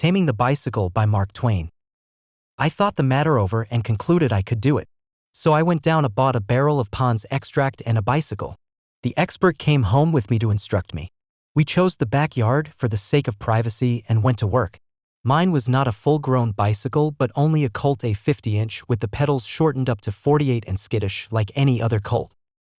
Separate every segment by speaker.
Speaker 1: Taming the Bicycle by Mark Twain. I thought the matter over and concluded I could do it. So I went down and bought a barrel of Pond's extract and a bicycle. The expert came home with me to instruct me. We chose the backyard for the sake of privacy and went to work. Mine was not a full-grown bicycle but only a Colt a 50-inch with the pedals shortened up to 48 and skittish like any other Colt.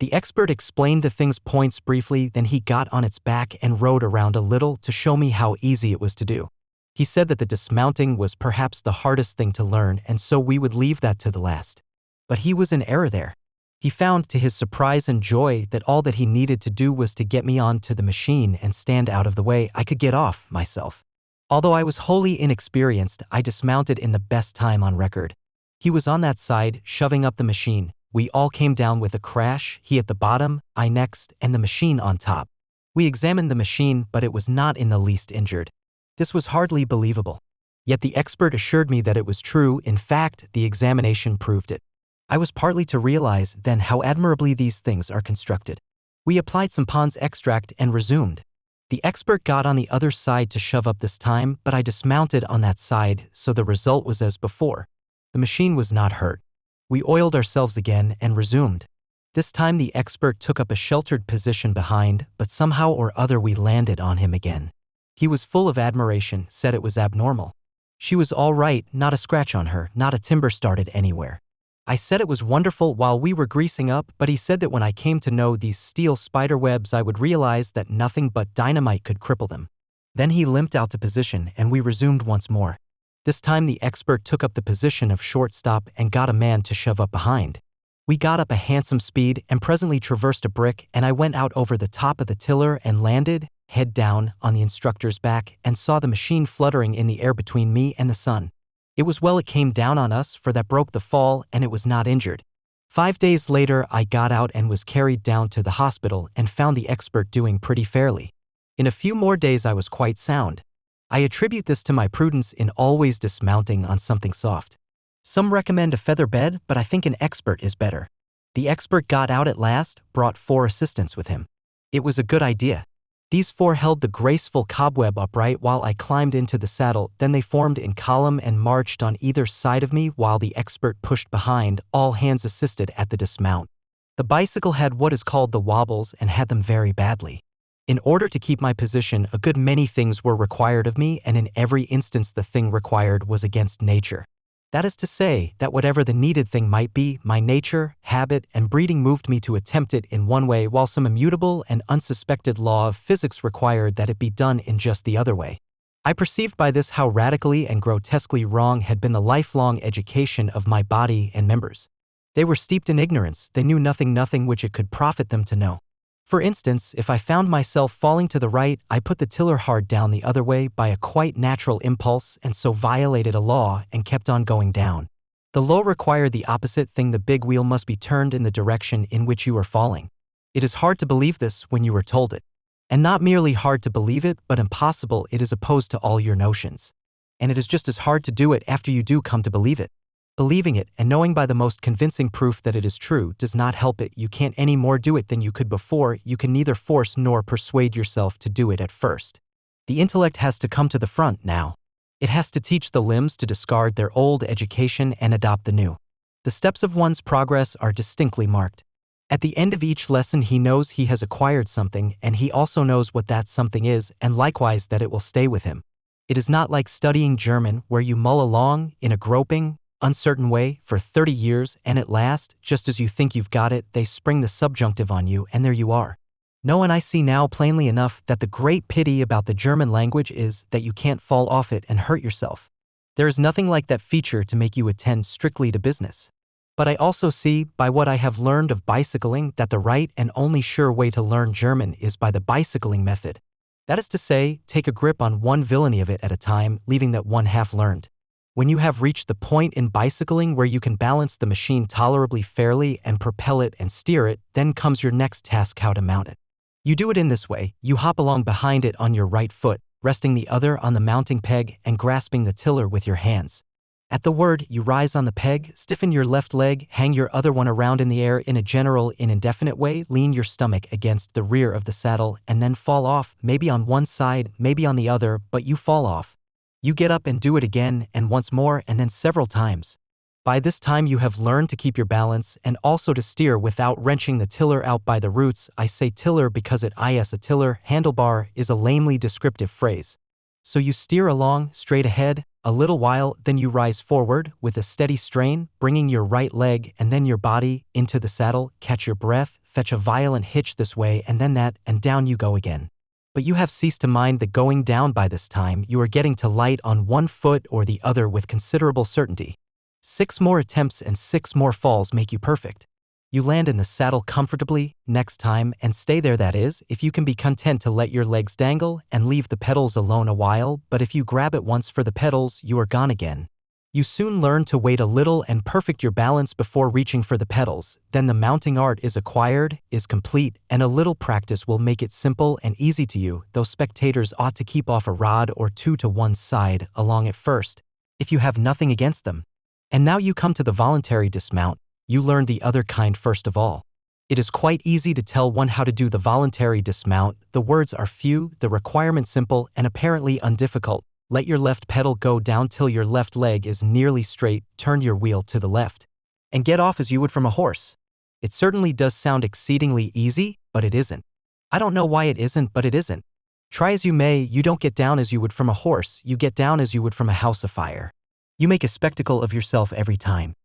Speaker 1: The expert explained the thing's points briefly, then he got on its back and rode around a little to show me how easy it was to do. He said that the dismounting was perhaps the hardest thing to learn and so we would leave that to the last. But he was in error there. He found to his surprise and joy that all that he needed to do was to get me onto the machine and stand out of the way. I could get off myself. Although I was wholly inexperienced, I dismounted in the best time on record. He was on that side, shoving up the machine. We all came down with a crash, he at the bottom, I next, and the machine on top. We examined the machine, but it was not in the least injured. This was hardly believable. Yet the expert assured me that it was true. In fact, the examination proved it. I was partly to realize then how admirably these things are constructed. We applied some Pond's extract and resumed. The expert got on the other side to shove up this time, but I dismounted on that side, so the result was as before. The machine was not hurt. We oiled ourselves again and resumed. This time the expert took up a sheltered position behind, but somehow or other we landed on him again. He was full of admiration, said it was abnormal. She was all right, not a scratch on her, not a timber started anywhere. I said it was wonderful while we were greasing up, but he said that when I came to know these steel spider webs I would realize that nothing but dynamite could cripple them. Then he limped out to position and we resumed once more. This time the expert took up the position of shortstop and got a man to shove up behind. We got up a handsome speed and presently traversed a brick, and I went out over the top of the tiller and landed, head down, on the instructor's back and saw the machine fluttering in the air between me and the sun. It was well it came down on us, for that broke the fall and it was not injured. 5 days later I got out and was carried down to the hospital and found the expert doing pretty fairly. In a few more days I was quite sound. I attribute this to my prudence in always dismounting on something soft. Some recommend a feather bed, but I think an expert is better. The expert got out at last, brought 4 assistants with him. It was a good idea. These 4 held the graceful cobweb upright while I climbed into the saddle, then they formed in column and marched on either side of me while the expert pushed behind. All hands assisted at the dismount. The bicycle had what is called the wobbles and had them very badly. In order to keep my position, a good many things were required of me, and in every instance the thing required was against nature. That is to say, that whatever the needed thing might be, my nature, habit, and breeding moved me to attempt it in one way, while some immutable and unsuspected law of physics required that it be done in just the other way. I perceived by this how radically and grotesquely wrong had been the lifelong education of my body and members. They were steeped in ignorance, they knew nothing which it could profit them to know. For instance, if I found myself falling to the right, I put the tiller hard down the other way by a quite natural impulse and so violated a law and kept on going down. The law required the opposite thing. The big wheel must be turned in the direction in which you are falling. It is hard to believe this when you are told it. And not merely hard to believe it, but impossible. It is opposed to all your notions. And it is just as hard to do it after you do come to believe it. Believing it and knowing by the most convincing proof that it is true does not help it. You can't any more do it than you could before. You can neither force nor persuade yourself to do it at first. The intellect has to come to the front now. It has to teach the limbs to discard their old education and adopt the new. The steps of one's progress are distinctly marked. At the end of each lesson he knows he has acquired something, and he also knows what that something is, and likewise that it will stay with him. It is not like studying German, where you mull along, in a groping, uncertain way, for 30 years, and at last, just as you think you've got it, they spring the subjunctive on you, and there you are. No, and I see now plainly enough that the great pity about the German language is that you can't fall off it and hurt yourself. There is nothing like that feature to make you attend strictly to business. But I also see, by what I have learned of bicycling, that the right and only sure way to learn German is by the bicycling method. That is to say, take a grip on one villainy of it at a time, leaving that one half learned. When you have reached the point in bicycling where you can balance the machine tolerably fairly and propel it and steer it, then comes your next task: how to mount it. You do it in this way: you hop along behind it on your right foot, resting the other on the mounting peg and grasping the tiller with your hands. At the word, you rise on the peg, stiffen your left leg, hang your other one around in the air in a general indefinite way, lean your stomach against the rear of the saddle, and then fall off, maybe on one side, maybe on the other, but you fall off. You get up and do it again and once more and then several times. By this time you have learned to keep your balance and also to steer without wrenching the tiller out by the roots. I say tiller because it is a tiller, handlebar is a lamely descriptive phrase. So you steer along, straight ahead, a little while, then you rise forward with a steady strain, bringing your right leg and then your body into the saddle, catch your breath, fetch a violent hitch this way and then that, and down you go again. But you have ceased to mind the going down by this time. You are getting to light on one foot or the other with considerable certainty. 6 more attempts and 6 more falls make you perfect. You land in the saddle comfortably, next time, and stay there, that is, if you can be content to let your legs dangle and leave the pedals alone a while, but if you grab at once for the pedals, you are gone again. You soon learn to wait a little and perfect your balance before reaching for the pedals, then the mounting art is acquired, is complete, and a little practice will make it simple and easy to you, though spectators ought to keep off a rod or two to one side along at first, if you have nothing against them. And now you come to the voluntary dismount. You learn the other kind first of all. It is quite easy to tell one how to do the voluntary dismount. The words are few, the requirement simple, and apparently undifficult. Let your left pedal go down till your left leg is nearly straight, turn your wheel to the left, and get off as you would from a horse. It certainly does sound exceedingly easy, but it isn't. I don't know why it isn't, but it isn't. Try as you may, you don't get down as you would from a horse, you get down as you would from a house afire. You make a spectacle of yourself every time.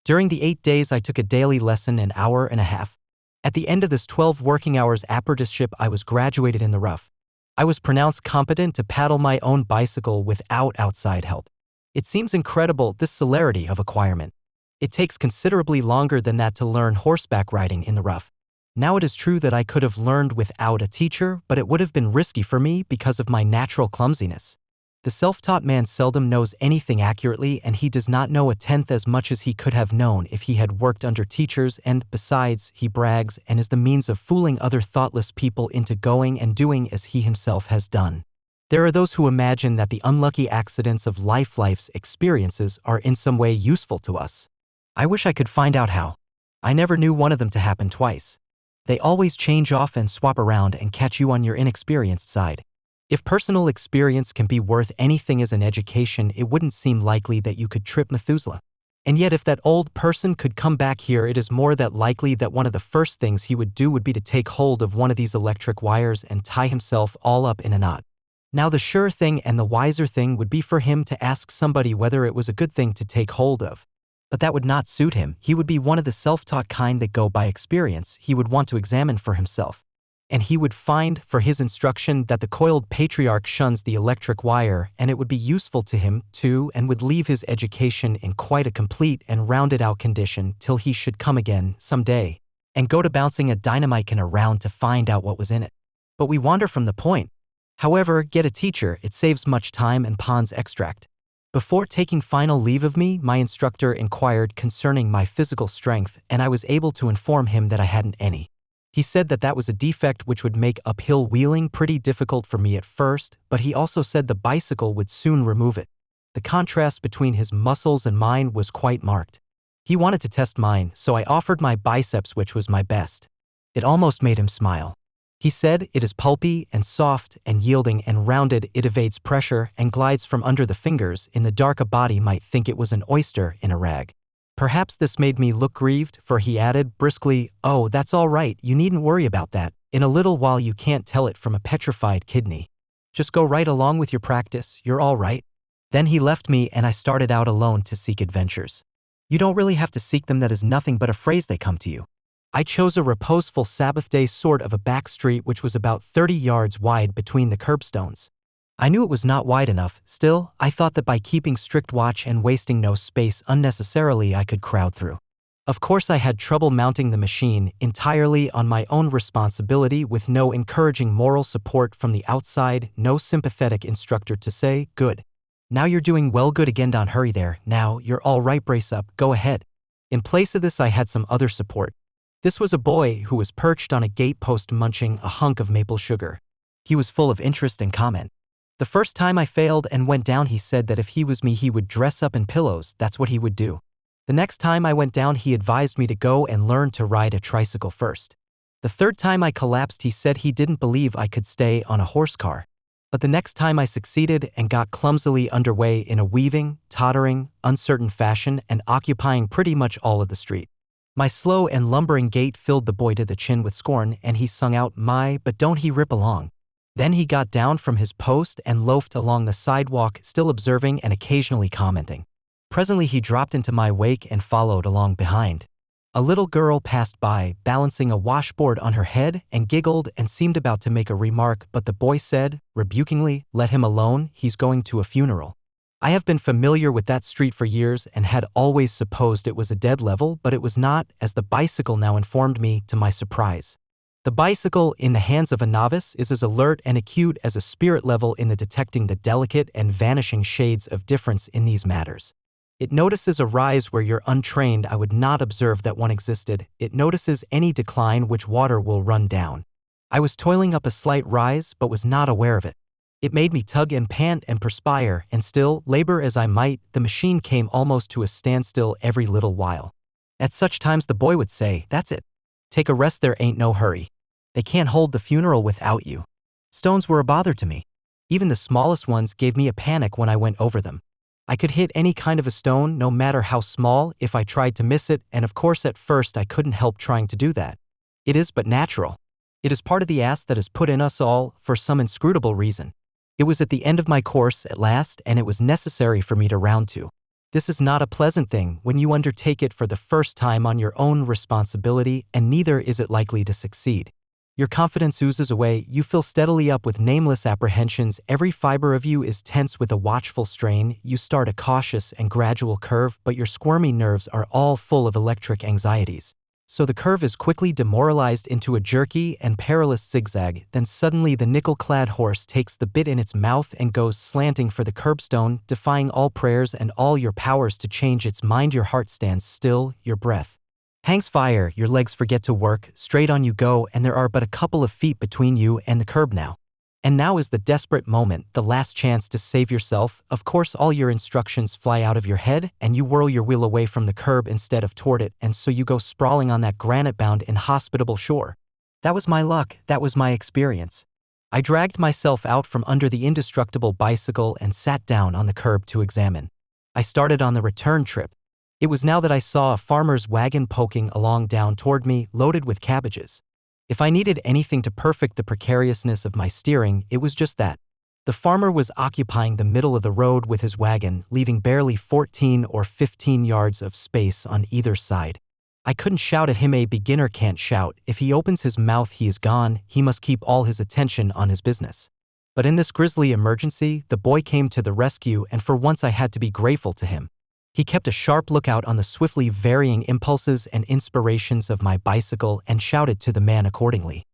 Speaker 1: During the 8 days I took a daily lesson an hour and a half. At the end of this 12 working hours apprenticeship I was graduated in the rough. I was pronounced competent to paddle my own bicycle without outside help. It seems incredible, this celerity of acquirement. It takes considerably longer than that to learn horseback riding in the rough. Now it is true that I could have learned without a teacher, but it would have been risky for me because of my natural clumsiness. The self-taught man seldom knows anything accurately, and he does not know a tenth as much as he could have known if he had worked under teachers, and, besides, he brags and is the means of fooling other thoughtless people into going and doing as he himself has done. There are those who imagine that the unlucky accidents of life's experiences are in some way useful to us. I wish I could find out how. I never knew one of them to happen twice. They always change off and swap around and catch you on your inexperienced side. If personal experience can be worth anything as an education, it wouldn't seem likely that you could trip Methuselah. And yet if that old person could come back here, it is more than likely that one of the first things he would do would be to take hold of one of these electric wires and tie himself all up in a knot. Now the sure thing and the wiser thing would be for him to ask somebody whether it was a good thing to take hold of. But that would not suit him. He would be one of the self-taught kind that go by experience. He would want to examine for himself. And he would find, for his instruction, that the coiled patriarch shuns the electric wire, and it would be useful to him, too, and would leave his education in quite a complete and rounded-out condition till he should come again, some day, and go to bouncing a dynamite in a round to find out what was in it. But we wander from the point. However, get a teacher, it saves much time and Pond's extract. Before taking final leave of me, my instructor inquired concerning my physical strength, and I was able to inform him that I hadn't any. He said that that was a defect which would make uphill wheeling pretty difficult for me at first, but he also said the bicycle would soon remove it. The contrast between his muscles and mine was quite marked. He wanted to test mine, so I offered my biceps, which was my best. It almost made him smile. He said, "It is pulpy and soft and yielding and rounded, it evades pressure and glides from under the fingers. In the dark a body might think it was an oyster in a rag." Perhaps this made me look grieved, for he added briskly, "Oh, that's all right, you needn't worry about that. In a little while you can't tell it from a petrified kidney. Just go right along with your practice, you're all right." Then he left me and I started out alone to seek adventures. You don't really have to seek them, that is nothing but a phrase, they come to you. I chose a reposeful Sabbath day sort of a back street which was about 30 yards wide between the curbstones. I knew it was not wide enough, still, I thought that by keeping strict watch and wasting no space unnecessarily I could crowd through. Of course I had trouble mounting the machine, entirely on my own responsibility, with no encouraging moral support from the outside, no sympathetic instructor to say, "Good. Now you're doing well, good again, don't hurry there, now, you're all right, brace up, go ahead." In place of this I had some other support. This was a boy who was perched on a gate post munching a hunk of maple sugar. He was full of interest and comment. The first time I failed and went down, he said that if he was me he would dress up in pillows, that's what he would do. The next time I went down he advised me to go and learn to ride a tricycle first. The third time I collapsed he said he didn't believe I could stay on a horse car. But the next time I succeeded and got clumsily underway in a weaving, tottering, uncertain fashion and occupying pretty much all of the street. My slow and lumbering gait filled the boy to the chin with scorn, and he sung out, but don't he rip along. Then he got down from his post and loafed along the sidewalk, still observing and occasionally commenting. Presently he dropped into my wake and followed along behind. A little girl passed by, balancing a washboard on her head, and giggled and seemed about to make a remark, but the boy said, rebukingly, "Let him alone, he's going to a funeral." I have been familiar with that street for years and had always supposed it was a dead level, but it was not, as the bicycle now informed me, to my surprise. The bicycle, in the hands of a novice, is as alert and acute as a spirit level in the detecting the delicate and vanishing shades of difference in these matters. It notices a rise where you're untrained I would not observe that one existed. It notices any decline which water will run down. I was toiling up a slight rise but was not aware of it. It made me tug and pant and perspire, and still, labor as I might, the machine came almost to a standstill every little while. At such times the boy would say, "That's it. Take a rest, there ain't no hurry. They can't hold the funeral without you." Stones were a bother to me. Even the smallest ones gave me a panic when I went over them. I could hit any kind of a stone, no matter how small, if I tried to miss it, and of course at first I couldn't help trying to do that. It is but natural. It is part of the ass that is put in us all, for some inscrutable reason. It was at the end of my course at last, and it was necessary for me to round to. This is not a pleasant thing when you undertake it for the first time on your own responsibility, and neither is it likely to succeed. Your confidence oozes away, you fill steadily up with nameless apprehensions, every fiber of you is tense with a watchful strain, you start a cautious and gradual curve, but your squirmy nerves are all full of electric anxieties. So the curve is quickly demoralized into a jerky and perilous zigzag, then suddenly the nickel-clad horse takes the bit in its mouth and goes slanting for the curbstone, defying all prayers and all your powers to change its mind. Your heart stands still, your breath hangs fire, your legs forget to work, straight on you go, and there are but a couple of feet between you and the curb now. And now is the desperate moment, the last chance to save yourself. Of course all your instructions fly out of your head, and you whirl your wheel away from the curb instead of toward it, and so you go sprawling on that granite-bound, inhospitable shore. That was my luck, that was my experience. I dragged myself out from under the indestructible bicycle and sat down on the curb to examine. I started on the return trip. It was now that I saw a farmer's wagon poking along down toward me, loaded with cabbages. If I needed anything to perfect the precariousness of my steering, it was just that. The farmer was occupying the middle of the road with his wagon, leaving barely 14 or 15 yards of space on either side. I couldn't shout at him. A beginner can't shout. If he opens his mouth he is gone, he must keep all his attention on his business. But in this grisly emergency, the boy came to the rescue, and for once I had to be grateful to him. He kept a sharp lookout on the swiftly varying impulses and inspirations of my bicycle and shouted to the man accordingly.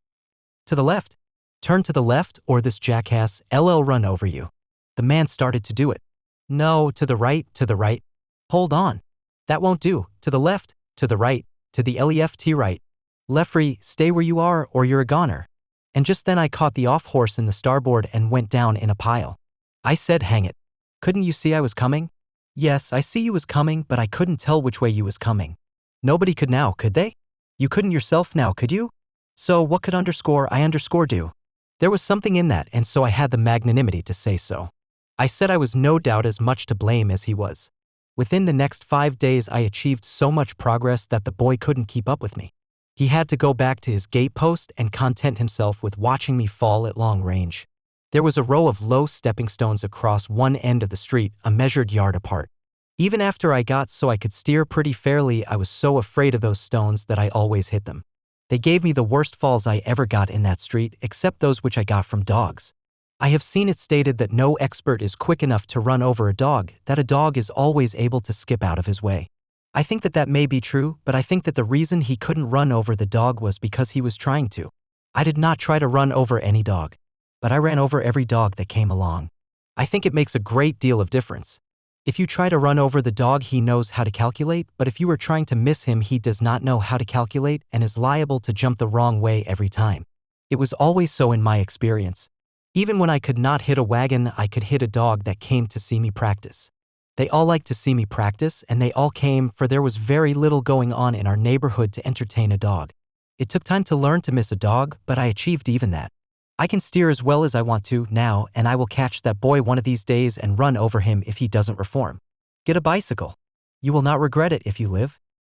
Speaker 1: "To the left. Turn to the left, or this jackass LL run over you." The man started to do it. "No, to the right, to the right." "Hold on. That won't do. To the left, to the right, to the left right. Lefty, stay where you are or you're a goner." And just then I caught the off horse in the starboard and went down in a pile. I said, "Hang it. Couldn't you see I was coming?" "Yes, I see you was coming, but I couldn't tell which way you was coming." "Nobody could now, could they? You couldn't yourself now, could you? So what could I do?" There was something in that, and so I had the magnanimity to say so. I said I was no doubt as much to blame as he was. Within the next 5 days I achieved so much progress that the boy couldn't keep up with me. He had to go back to his gate post and content himself with watching me fall at long range. There was a row of low stepping stones across one end of the street, a measured yard apart. Even after I got so I could steer pretty fairly, I was so afraid of those stones that I always hit them. They gave me the worst falls I ever got in that street, except those which I got from dogs. I have seen it stated that no expert is quick enough to run over a dog, that a dog is always able to skip out of his way. I think that may be true, but I think that the reason he couldn't run over the dog was because he was trying to. I did not try to run over any dog, but I ran over every dog that came along. I think it makes a great deal of difference. If you try to run over the dog, he knows how to calculate, but if you are trying to miss him, he does not know how to calculate and is liable to jump the wrong way every time. It was always so in my experience. Even when I could not hit a wagon, I could hit a dog that came to see me practice. They all liked to see me practice, and they all came, for there was very little going on in our neighborhood to entertain a dog. It took time to learn to miss a dog, but I achieved even that. I can steer as well as I want to now, and I will catch that boy one of these days and run over him if he doesn't reform. Get a bicycle. You will not regret it if you live.